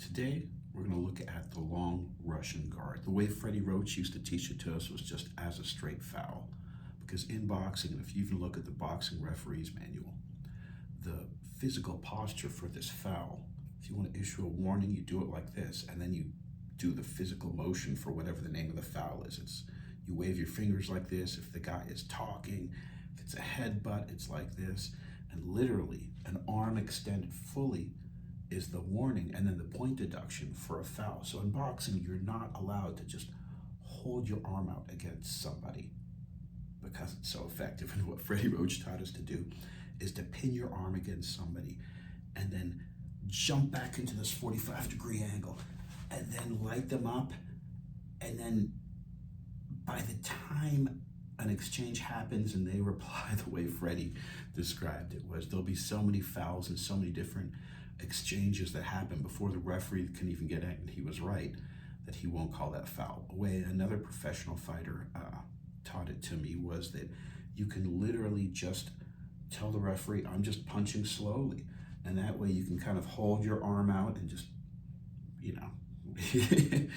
Today, we're going to look at the long Russian guard. The way Freddie Roach used to teach it to us was just as a straight foul. Because in boxing, and if you even look at the boxing referee's manual, the physical posture for this foul, if you want to issue a warning, you do it like this, and then you do the physical motion for whatever the name of the foul is. You wave your fingers like this. If the guy is talking, if it's a headbutt, it's like this. And literally, an arm extended fully is the warning, and then the point deduction for a foul. So in boxing, you're not allowed to just hold your arm out against somebody because it's so effective. And what Freddie Roach taught us to do is to pin your arm against somebody and then jump back into this 45-degree angle and then light them up. And then by the time an exchange happens and they reply the way Freddie described it, was there'll be so many fouls and so many different exchanges that happen before the referee can even get it, and he was right, that he won't call that foul. A way another professional fighter taught it to me was that you can literally just tell the referee, I'm just punching slowly. And that way you can kind of hold your arm out and just, it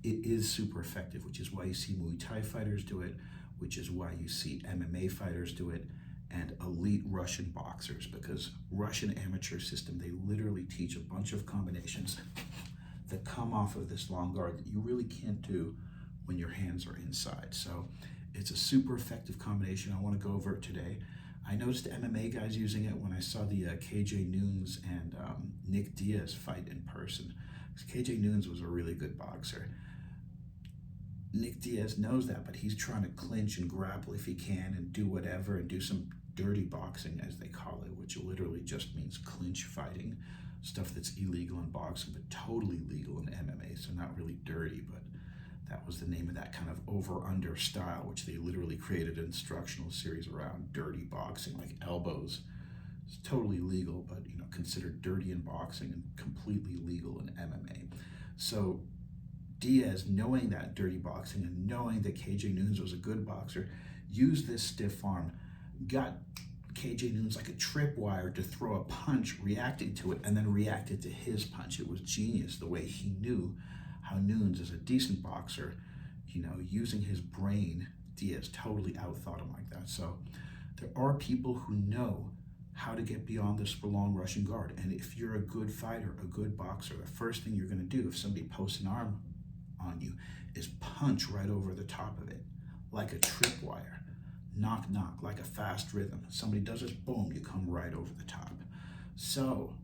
is super effective, which is why you see Muay Thai fighters do it, which is why you see MMA fighters do it, and elite Russian boxers, because Russian amateur system, they literally teach a bunch of combinations that come off of this long guard that you really can't do when your hands are inside. So it's a super effective combination. I want to go over it today. I noticed MMA guys using it when I saw the KJ Noons and Nick Diaz fight in person. KJ Noons was a really good boxer. Nick Diaz knows that, but he's trying to clinch and grapple if he can and do whatever and do some dirty boxing, as they call it, which literally just means clinch fighting, stuff that's illegal in boxing but totally legal in MMA, so not really dirty, but that was the name of that kind of over-under style, which they literally created an instructional series around dirty boxing, like elbows. It's totally legal, but considered dirty in boxing and completely legal in MMA. So Diaz, knowing that dirty boxing and knowing that KJ Noons was a good boxer, used this stiff arm, got KJ Noons like a tripwire to throw a punch, reacting to it, and then reacted to his punch. It was genius the way he knew how Noons is a decent boxer, using his brain. Diaz totally outthought him like that. So there are people who know how to get beyond this long Russian guard. And if you're a good fighter, a good boxer, the first thing you're going to do if somebody posts an arm on you is punch right over the top of it, like a tripwire. Knock, knock, like a fast rhythm. Somebody does this, boom, you come right over the top. So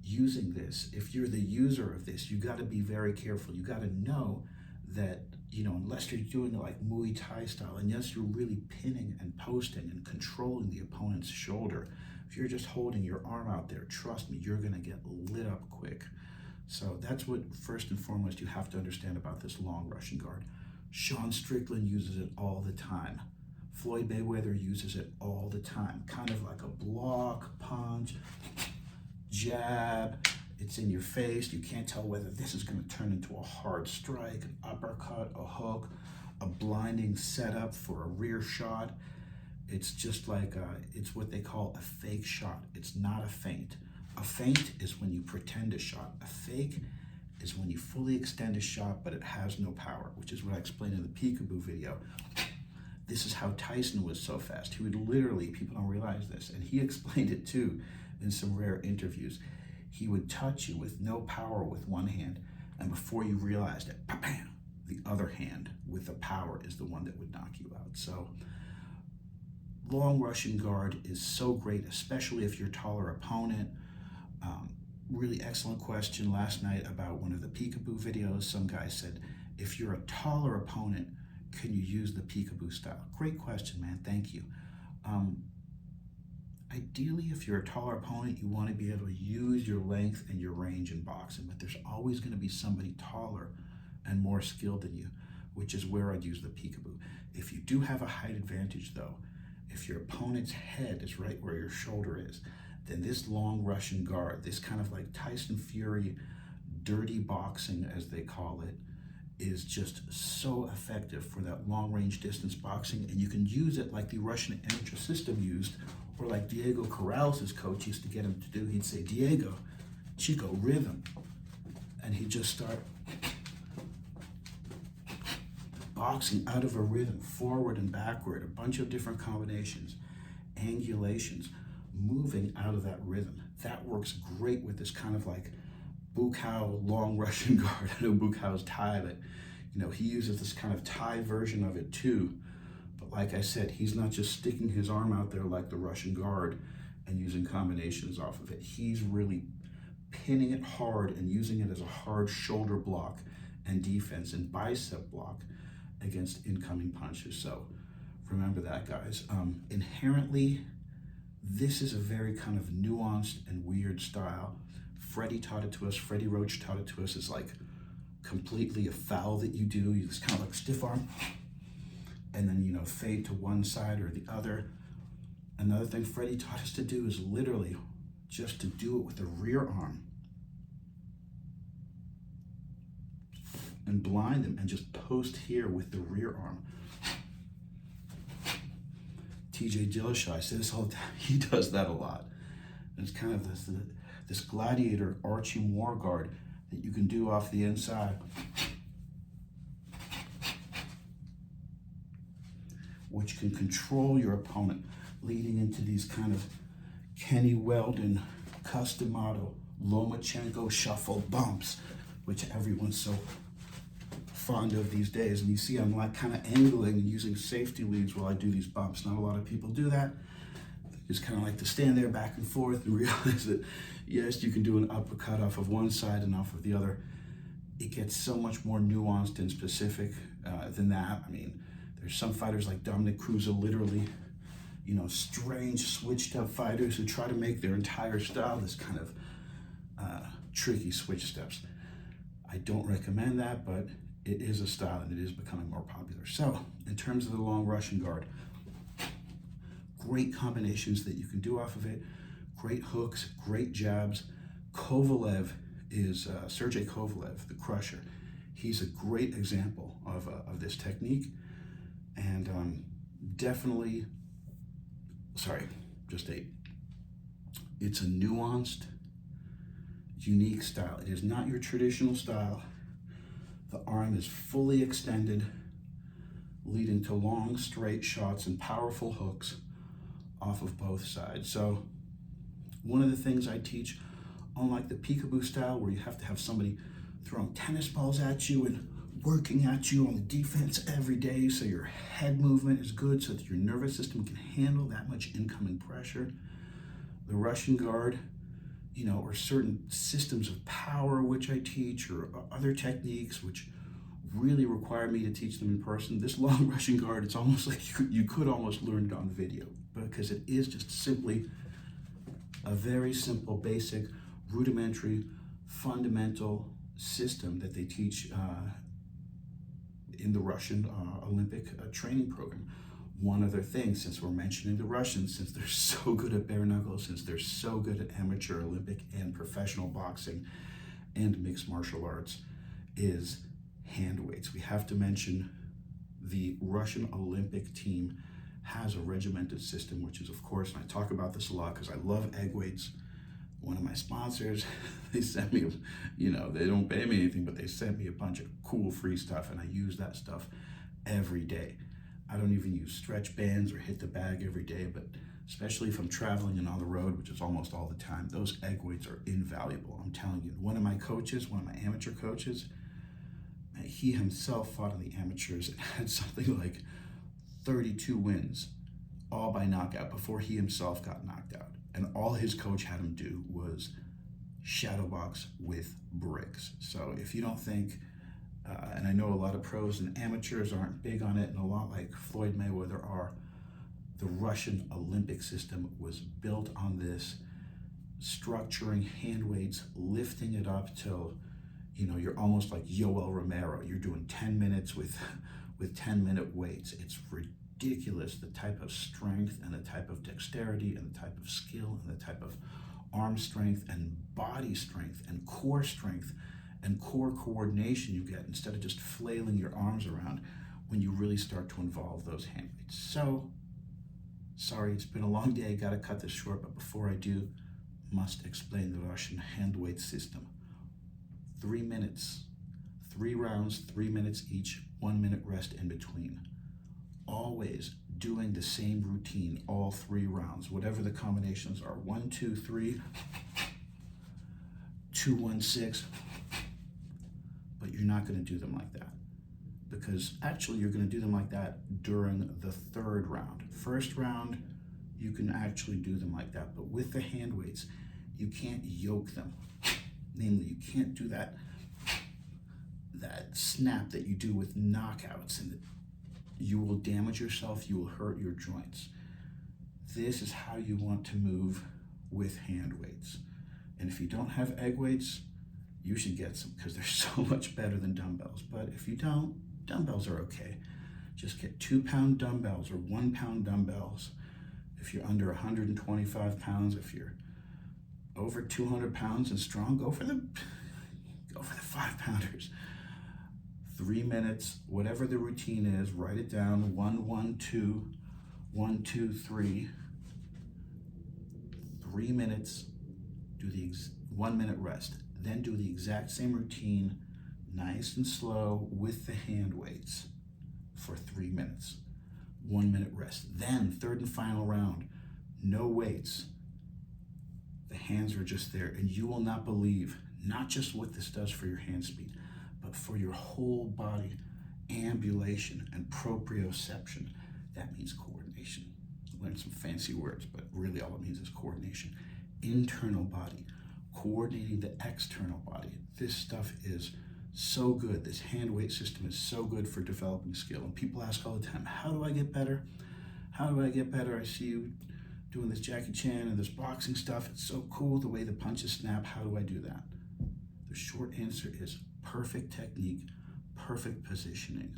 using this, if you're the user of this, you got to be very careful. You got to know that, unless you're doing it like Muay Thai style, and yes, you're really pinning and posting and controlling the opponent's shoulder. If you're just holding your arm out there, trust me, you're going to get lit up quick. So that's what, first and foremost, you have to understand about this long Russian guard. Sean Strickland uses it all the time. Floyd Mayweather uses it all the time. Kind of like a block, punch, jab. It's in your face. You can't tell whether this is going to turn into a hard strike, an uppercut, a hook, a blinding setup for a rear shot. It's just like, it's what they call a fake shot. It's not a feint. A feint is when you pretend a shot. A fake is when you fully extend a shot, but it has no power, which is what I explained in the peekaboo video. This is how Tyson was so fast. He would literally, people don't realize this, and he explained it too in some rare interviews. He would touch you with no power with one hand, and before you realized it, bam, the other hand with the power is the one that would knock you out. So long Russian guard is so great, especially if you're a taller opponent. Really excellent question last night about one of the peekaboo videos. Some guy said, if you're a taller opponent, can you use the peekaboo style? Great question, man. Thank you. Ideally, if you're a taller opponent, you want to be able to use your length and your range in boxing, but there's always going to be somebody taller and more skilled than you, which is where I'd use the peekaboo. If you do have a height advantage, though, if your opponent's head is right where your shoulder is, then this long Russian guard, this kind of like Tyson Fury dirty boxing, as they call it, is just so effective for that long range distance boxing. And you can use it like the Russian amateur system used, or like Diego Corrales' coach used to get him to do. He'd say, Diego, Chico, rhythm. and he'd just start boxing out of a rhythm, forward and backward, a bunch of different combinations, angulations, moving out of that rhythm. That works great with this kind of like Bukow long Russian guard. I know Bukow's Thai, but he uses this kind of Thai version of it too. But like I said, he's not just sticking his arm out there like the Russian guard and using combinations off of it. He's really pinning it hard and using it as a hard shoulder block and defense and bicep block against incoming punches. So remember that, guys. Inherently, this is a very kind of nuanced and weird style. Freddie taught it to us. Freddie Roach taught it to us. It's like completely a foul that you do. You just kind of like stiff arm and then, fade to one side or the other. Another thing Freddie taught us to do is literally just to do it with the rear arm and blind them and just post here with the rear arm. TJ Dillashaw, I say this all the time, he does that a lot. And it's kind of this gladiator arching war guard that you can do off the inside, which can control your opponent, leading into these kind of Kenny Weldon, custom model, Lomachenko shuffle bumps, which everyone's so fond of these days. And you see I'm like kind of angling and using safety leads while I do these bumps. Not a lot of people do that. They just kind of like to stand there back and forth and realize that yes, you can do an uppercut off of one side and off of the other. It gets so much more nuanced and specific than that. I mean, there's some fighters like Dominic Cruz, literally, strange switched up fighters who try to make their entire style this kind of tricky switch steps. I don't recommend that, but it is a style and it is becoming more popular. So in terms of the long Russian guard, great combinations that you can do off of it, great hooks, great jabs. Kovalev is Sergey Kovalev, the Crusher. He's a great example of this technique, and definitely, it's a nuanced, unique style. It is not your traditional style. The arm is fully extended, leading to long, straight shots and powerful hooks off of both sides. So one of the things I teach, unlike the peekaboo style where you have to have somebody throwing tennis balls at you and working at you on the defense every day so your head movement is good so that your nervous system can handle that much incoming pressure, the Russian guard, or certain systems of power which I teach, or other techniques which really require me to teach them in person. This long Russian guard, it's almost like you could almost learn it on video, because it is just simply a very simple, basic, rudimentary, fundamental system that they teach in the Russian Olympic training program. One other thing, since we're mentioning the Russians, since they're so good at bare knuckles, since they're so good at amateur, Olympic, and professional boxing and mixed martial arts, is hand weights. We have to mention the Russian Olympic team has a regimented system, which is, of course, and I talk about this a lot because I love egg weights. One of my sponsors, they sent me, they don't pay me anything, but they sent me a bunch of cool free stuff, and I use that stuff every day. I don't even use stretch bands or hit the bag every day, but especially if I'm traveling and on the road, which is almost all the time, those egg weights are invaluable. I'm telling you, one of my amateur coaches, he himself fought in the amateurs and had something like 32 wins, all by knockout, before he himself got knocked out. And all his coach had him do was shadow box with bricks. So if you don't think, and I know a lot of pros and amateurs aren't big on it, and a lot like Floyd Mayweather are, the Russian Olympic system was built on this, structuring hand weights, lifting it up till, you're almost like Yoel Romero. You're doing 10 minutes with 10-minute weights. It's ridiculous, the type of strength and the type of dexterity and the type of skill and the type of arm strength and body strength and core coordination you get instead of just flailing your arms around when you really start to involve those hand weights. So, sorry, it's been a long day, gotta cut this short, but before I do, must explain the Russian hand weight system. 3 minutes, 3 rounds, 3 minutes each, 1 minute rest in between. Always doing the same routine, all 3 rounds, whatever the combinations are. 1, 2, 3, 2, 1, 6, but you're not going to do them like that, because actually you're going to do them like that during the third round. First round, you can actually do them like that, but with the hand weights, you can't yoke them. Namely, you can't do that snap that you do with knockouts, and you will damage yourself, you will hurt your joints. This is how you want to move with hand weights. And if you don't have egg weights, you should get some, because they're so much better than dumbbells. But if you don't, dumbbells are okay. Just get 2-pound dumbbells or 1-pound dumbbells. If you're under 125 pounds, if you're over 200 pounds and strong, go for the 5-pounders. 3 minutes, whatever the routine is, write it down. 1, 1, 2, 1, 2, 3. 3 minutes, do the 1 minute rest. Then do the exact same routine, nice and slow, with the hand weights for 3 minutes. 1 minute rest. Then, third and final round, no weights. The hands are just there, and you will not believe not just what this does for your hand speed, but for your whole body ambulation and proprioception. That means coordination. Learn some fancy words, but really all it means is coordination. Internal body, coordinating the external body. This stuff is so good. This hand weight system is so good for developing skill. And people ask all the time, how do I get better? How do I get better? I see you doing this Jackie Chan and this boxing stuff. It's so cool the way the punches snap. How do I do that? The short answer is perfect technique, perfect positioning.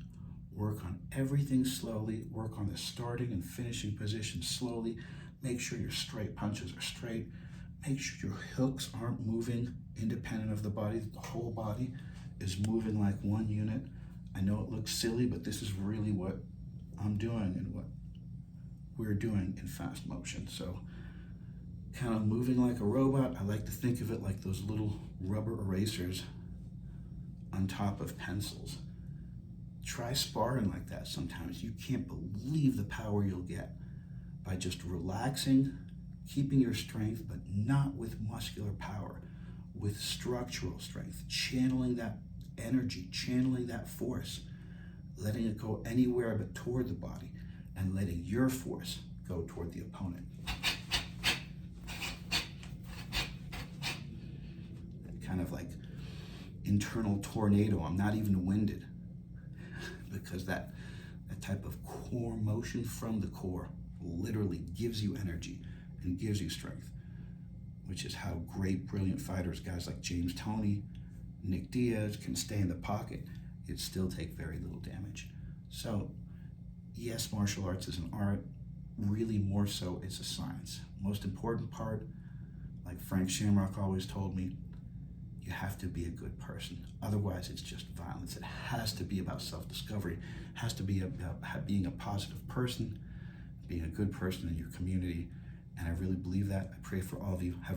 Work on everything slowly. Work on the starting and finishing position slowly. Make sure your straight punches are straight. Make sure your hooks aren't moving independent of the body. The whole body is moving like one unit. I know it looks silly, but this is really what I'm doing and what we're doing in fast motion. So kind of moving like a robot. I like to think of it like those little rubber erasers on top of pencils. Try sparring like that sometimes. You can't believe the power you'll get by just relaxing, keeping your strength, but not with muscular power, with structural strength, channeling that energy, channeling that force, letting it go anywhere but toward the body, and letting your force go toward the opponent. Kind of like internal tornado. I'm not even winded, because that type of core motion from the core literally gives you energy and gives you strength, which is how great, brilliant fighters, guys like James Toney, Nick Diaz, can stay in the pocket. It still take very little damage. So yes, martial arts is an art. Really, more so, it's a science. Most important part, like Frank Shamrock always told me, you have to be a good person. Otherwise, it's just violence. It has to be about self-discovery. It has to be about being a positive person, being a good person in your community. And I really believe that. I pray for all of you.